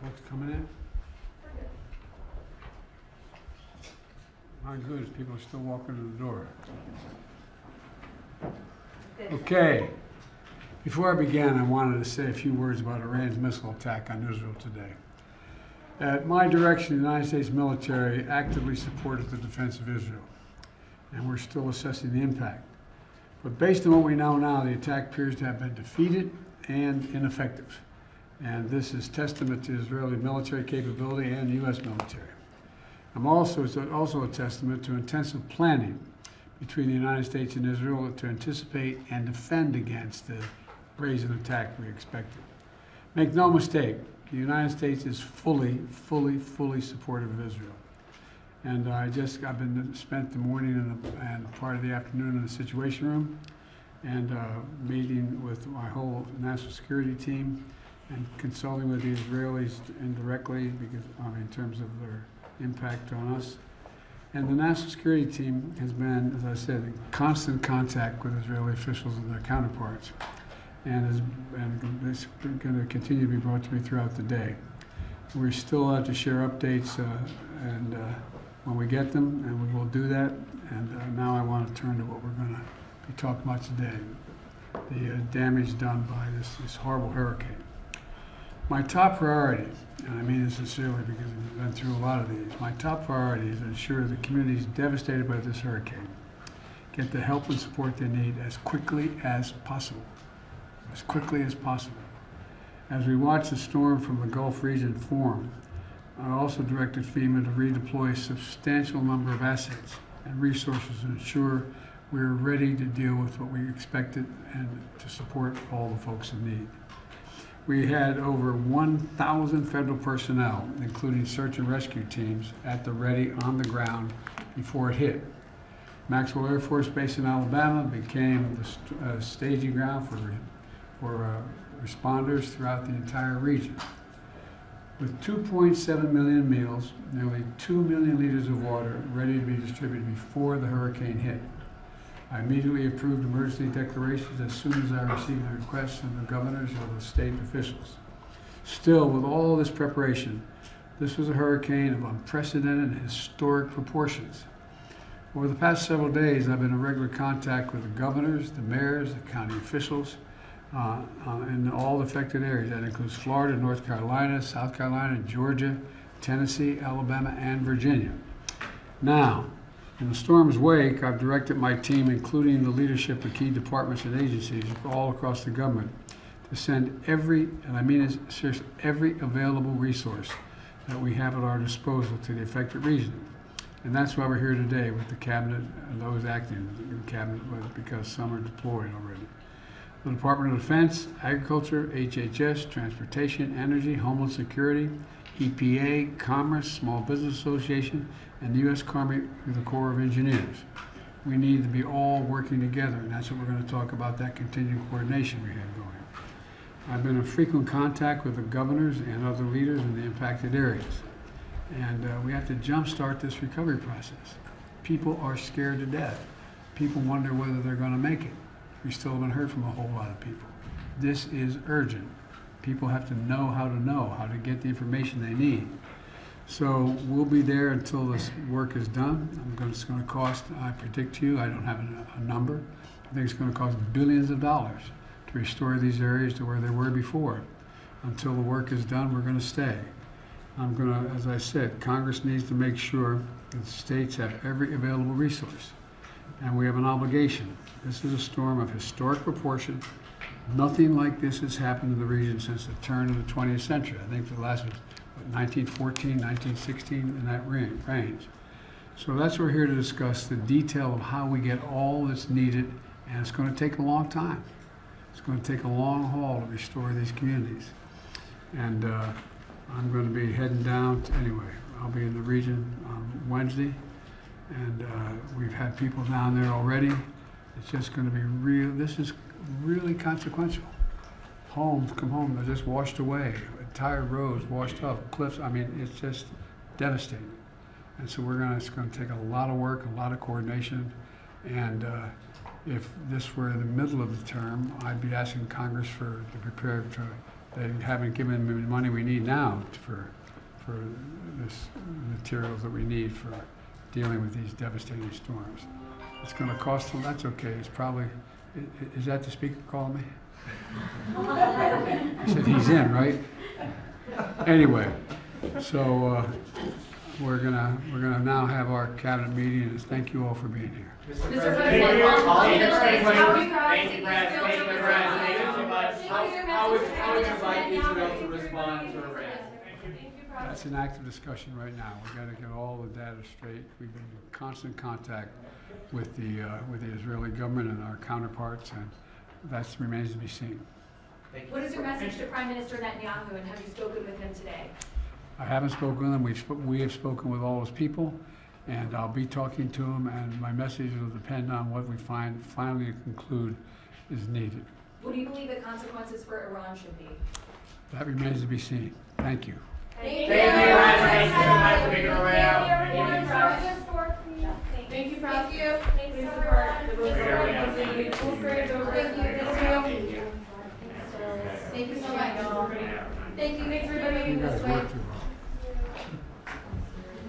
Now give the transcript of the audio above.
Folks coming in? My goodness, people are still walking to the door. Okay. Before I began, I wanted to say a few words about Iran's missile attack on Israel today. At my direction, the United States military actively supported the defense of Israel, and we're still assessing the impact. But based on what we know now, the attack appears to have been defeated and ineffective. And this is testament to Israeli military capability and U.S. military. It's also a testament to intensive planning between the United States and Israel to anticipate and defend against the brazen attack we expected. Make no mistake, the United States is fully supportive of Israel. And I've spent the morning and part of the afternoon in the Situation Room and meeting with my whole national security team and consulting with the Israelis indirectly because in terms of their impact on us. And the national security team has been, as I said, in constant contact with Israeli officials and their counterparts, and it's going to continue to be brought to me throughout the day. We still have to share updates when we get them, and we will do that. And now I want to turn to what we're going to be talking about today, the damage done by this horrible hurricane. My top priority, and I mean this sincerely because we've been through a lot of these, my top priority is to ensure the communities devastated by this hurricane get the help and support they need as quickly as possible. As quickly as possible. As we watch the storm from the Gulf region form, I also directed FEMA to redeploy a substantial number of assets and resources to ensure we're ready to deal with what we expected and to support all the folks in need. We had over 1,000 federal personnel, including search and rescue teams, at the ready on the ground before it hit. Maxwell Air Force Base in Alabama became the staging ground for responders throughout the entire region. With 2.7 million meals, nearly 2 million liters of water ready to be distributed before the hurricane hit. I immediately approved emergency declarations as soon as I received the requests from the governors or the state officials. Still, with all this preparation, this was a hurricane of unprecedented and historic proportions. Over the past several days, I've been in regular contact with the governors, the mayors, the county officials in all the affected areas. That includes Florida, North Carolina, South Carolina, Georgia, Tennessee, Alabama, and Virginia. Now, in the storm's wake, I've directed my team, including the leadership of key departments and agencies all across the government, to send every available resource that we have at our disposal to the affected region. And that's why we're here today with the cabinet and those acting in the cabinet, because some are deployed already. The Department of Defense, Agriculture, HHS, Transportation, Energy, Homeland Security, EPA, Commerce, Small Business Association, and the U.S. Army through the Corps of Engineers. We need to be all working together, and that's what we're going to talk about, that continued coordination we have going. I've been in frequent contact with the governors and other leaders in the impacted areas, and we have to jumpstart this recovery process. People are scared to death. People wonder whether they're going to make it. We still haven't heard from a whole lot of people. This is urgent. People have to know how to get the information they need. So we'll be there until this work is done. It's going to cost, I predict to you, I don't have a number. I think it's going to cost billions of dollars to restore these areas to where they were before. Until the work is done, we're going to stay. As I said, Congress needs to make sure that the states have every available resource. And we have an obligation. This is a storm of historic proportion. Nothing like this has happened in the region since the turn of the 20th century. I think the last was 1914, 1916, in that range. So that's what we're here to discuss, the detail of how we get all that's needed, and it's going to take a long time. It's going to take a long haul to restore these communities. And I'm going to be heading down anyway. I'll be in the region on Wednesday, and we've had people down there already. It's just going to be real. This is really consequential. Homes come home, they're just washed away. Entire roads washed up, cliffs. I mean, it's just devastating. And so it's going to take a lot of work, a lot of coordination. And if this were in the middle of the term, I'd be asking Congress to prepare to They haven't given them the money we need now for this materials that we need for dealing with these devastating storms. It's going to cost them. That's okay. It's probably. Is that the speaker calling me? He said he's in, right? Anyway, so we're gonna now have our cabinet meeting, and thank you all for being here. Mr. President, thank you, Brad. Thank you so much. How would you like Israel to respond to Iran? That's an active discussion right now. We've got to get all the data straight. We've been in constant contact with the Israeli government and our counterparts, and that remains to be seen. What is your message to Prime Minister Netanyahu, and have you spoken with him today? I haven't spoken with him. We have spoken with all his people, and I'll be talking to him, and my message will depend on what we finally conclude is needed. What do you believe the consequences for Iran should be? That remains to be seen. Thank you. Thank you, Brad. Thank you so much for being around. Thank you, Thank you. Thank you so much. Thank you. Thanks for You being guys this way. work too hard.